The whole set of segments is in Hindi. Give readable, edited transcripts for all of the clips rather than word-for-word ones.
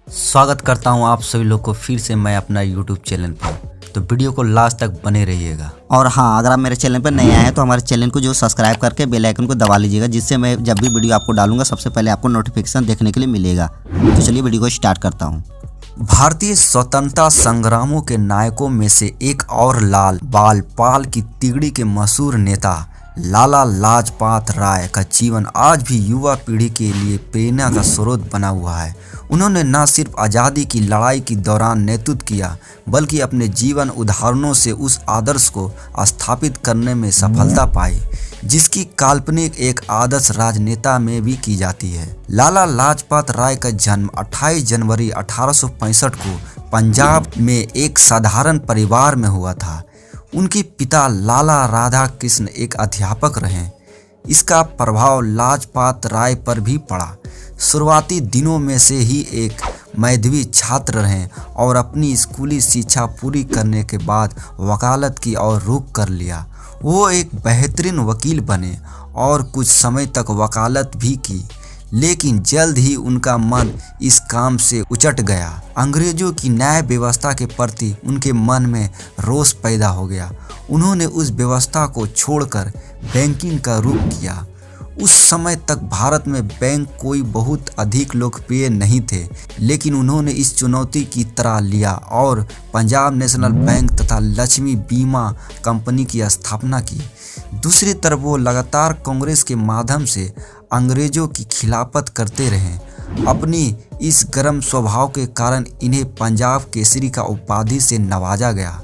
स्वागत करता हूं आप सभी लोग को फिर से मैं अपना YouTube चैनल पर। तो वीडियो को लास्ट तक बने रहिएगा। और हाँ, अगर आप मेरे चैनल पर नए आए हैं तो हमारे चैनल को जो सब्सक्राइब करके बेल आइकन को दबा लीजिएगा, जिससे मैं जब भी वीडियो आपको डालूंगा सबसे पहले आपको नोटिफिकेशन देखने के लिए मिलेगा। तो चलिए वीडियो को स्टार्ट करता हूँ। भारतीय स्वतंत्रता संग्रामों के नायकों में से एक और लाल बाल पाल की तिगड़ी के मशहूर नेता लाला लाजपत राय का जीवन आज भी युवा पीढ़ी के लिए प्रेरणा का स्रोत बना हुआ है। उन्होंने न सिर्फ आज़ादी की लड़ाई के दौरान नेतृत्व किया, बल्कि अपने जीवन उदाहरणों से उस आदर्श को स्थापित करने में सफलता पाई जिसकी काल्पनिक एक आदर्श राजनेता में भी की जाती है। लाला लाजपत राय का जन्म 28 जनवरी 1865 को पंजाब में एक साधारण परिवार में हुआ था। उनके पिता लाला राधा कृष्ण एक अध्यापक रहे। इसका प्रभाव लाजपत राय पर भी पड़ा। शुरुआती दिनों में से ही एक मेधावी छात्र रहे और अपनी स्कूली शिक्षा पूरी करने के बाद वकालत की ओर रुख कर लिया। वो एक बेहतरीन वकील बने और कुछ समय तक वकालत भी की, लेकिन जल्द ही उनका मन इस काम से उचट गया। अंग्रेजों की न्याय व्यवस्था के प्रति उनके मन में रोष पैदा हो गया। उन्होंने उस व्यवस्था को छोड़कर बैंकिंग का रुख किया। उस समय तक भारत में बैंक कोई बहुत अधिक लोकप्रिय नहीं थे, लेकिन उन्होंने इस चुनौती की तरह लिया और पंजाब नेशनल बैंक तथा लक्ष्मी बीमा कंपनी की स्थापना की। दूसरी तरफ वो लगातार कांग्रेस के माध्यम से अंग्रेजों की खिलाफत करते रहे। अपनी इस गर्म स्वभाव के कारण इन्हें पंजाब केसरी का उपाधि से नवाजा गया।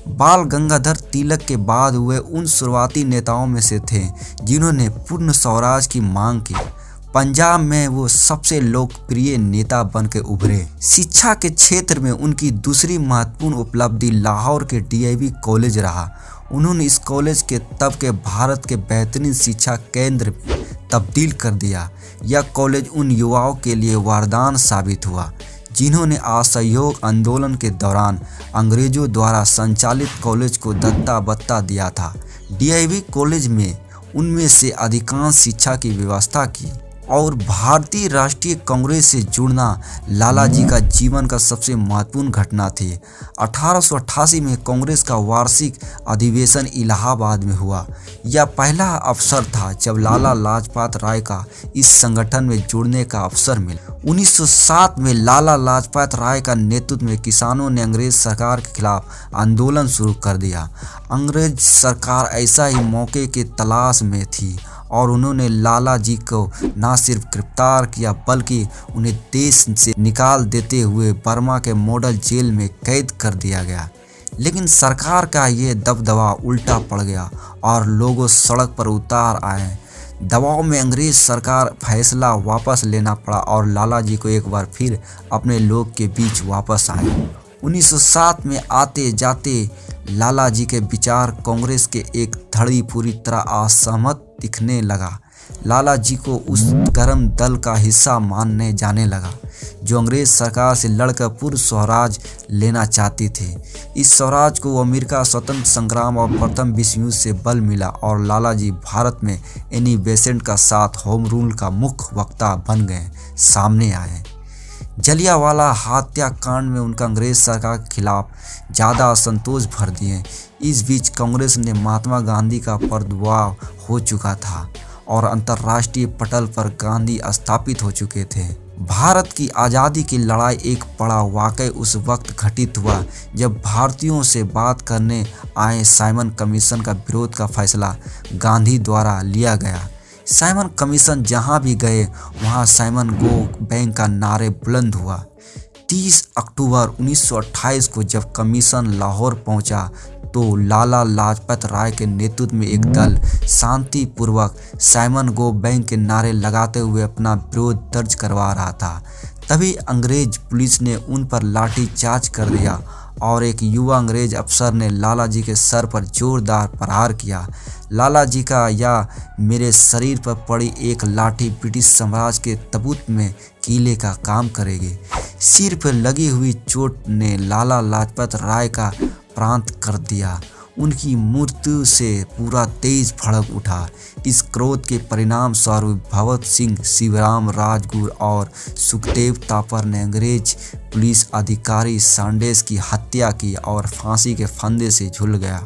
बाल गंगाधर तिलक के बाद वे उन शुरुआती नेताओं में से थे जिन्होंने पूर्ण स्वराज की मांग की। पंजाब में वो सबसे लोकप्रिय नेता बनकर उभरे। शिक्षा के क्षेत्र में उनकी दूसरी महत्वपूर्ण उपलब्धि लाहौर के डीएवी कॉलेज रहा। उन्होंने इस कॉलेज के तब के भारत के बेहतरीन शिक्षा केंद्र तब्दील कर दिया। यह कॉलेज उन युवाओं के लिए वरदान साबित हुआ जिन्होंने असहयोग आंदोलन के दौरान अंग्रेजों द्वारा संचालित कॉलेज को दत्ता बत्ता दिया था। डीएवी कॉलेज में उनमें से अधिकांश शिक्षा की व्यवस्था की और भारतीय राष्ट्रीय कांग्रेस से जुड़ना लाला जी का जीवन का सबसे महत्वपूर्ण घटना थी। 1888 में कांग्रेस का वार्षिक अधिवेशन इलाहाबाद में हुआ। यह पहला अवसर था जब लाला लाजपत राय का इस संगठन में जुड़ने का अवसर मिला। 1907 में लाला लाजपत राय का नेतृत्व में किसानों ने अंग्रेज सरकार के खिलाफ आंदोलन शुरू कर दिया। अंग्रेज सरकार ऐसा ही मौके की तलाश में थी और उन्होंने लाला जी को न सिर्फ गिरफ्तार किया बल्कि उन्हें देश से निकाल देते हुए बर्मा के मॉडल जेल में कैद कर दिया गया। लेकिन सरकार का ये दबदबा उल्टा पड़ गया और लोगों सड़क पर उतार आए। दबाव में अंग्रेज सरकार फैसला वापस लेना पड़ा और लाला जी को एक बार फिर अपने लोग के बीच वापस आए। 1907 में आते जाते लाला जी के विचार कांग्रेस के एक धड़ी पूरी तरह असहमत दिखने लगा। लाला जी को उस गर्म दल का हिस्सा मानने जाने लगा जो अंग्रेज सरकार से लड़कर पूर्ण स्वराज लेना चाहती थी। इस स्वराज को अमेरिका स्वतंत्र संग्राम और प्रथम विश्व युद्ध से बल मिला और लाला जी भारत में एनी बेसेंट का साथ होम रूल का मुख्य वक्ता बन गए सामने आए। जलियांवाला हत्याकांड में उनका अंग्रेज सरकार के खिलाफ ज़्यादा असंतोष भर दिए। इस बीच कांग्रेस ने महात्मा गांधी का पर्दाफाश हो चुका था और अंतर्राष्ट्रीय पटल पर गांधी स्थापित हो चुके थे। भारत की आज़ादी की लड़ाई एक बड़ा वाक़या उस वक्त घटित हुआ जब भारतीयों से बात करने आए साइमन कमीशन का विरोध का फैसला गांधी द्वारा लिया गया। साइमन कमीशन जहां भी गए वहां साइमन गो बैंक का नारे बुलंद हुआ। 30 अक्टूबर 1928 को जब कमीशन लाहौर पहुंचा तो लाला लाजपत राय के नेतृत्व में एक दल शांतिपूर्वक साइमन गो बैंक के नारे लगाते हुए अपना विरोध दर्ज करवा रहा था। तभी अंग्रेज पुलिस ने उन पर लाठीचार्ज कर दिया और एक युवा अंग्रेज अफसर ने लाला जी के सर पर जोरदार प्रहार किया। लाला जी का या मेरे शरीर पर पड़ी एक लाठी ब्रिटिश साम्राज्य के तबूत में कीले का काम करेगी। सिर पर लगी हुई चोट ने लाला लाजपत राय का प्रांत कर दिया। उनकी मृत्यु से पूरा देश भड़क उठा। इस क्रोध के परिणाम स्वरूप भगत सिंह, शिवराम राजगुरु और सुखदेव थापर ने अंग्रेज पुलिस अधिकारी सैंडर्स की हत्या की और फांसी के फंदे से झूल गया।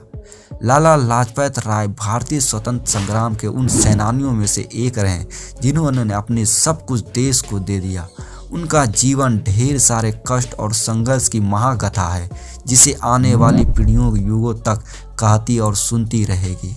लाला लाजपत राय भारतीय स्वतंत्र संग्राम के उन सेनानियों में से एक रहे जिन्होंने अपने सब कुछ देश को दे दिया। उनका जीवन ढेर सारे कष्ट और संघर्ष की महाकथा है जिसे आने वाली पीढ़ियों युगों तक कहती और सुनती रहेगी।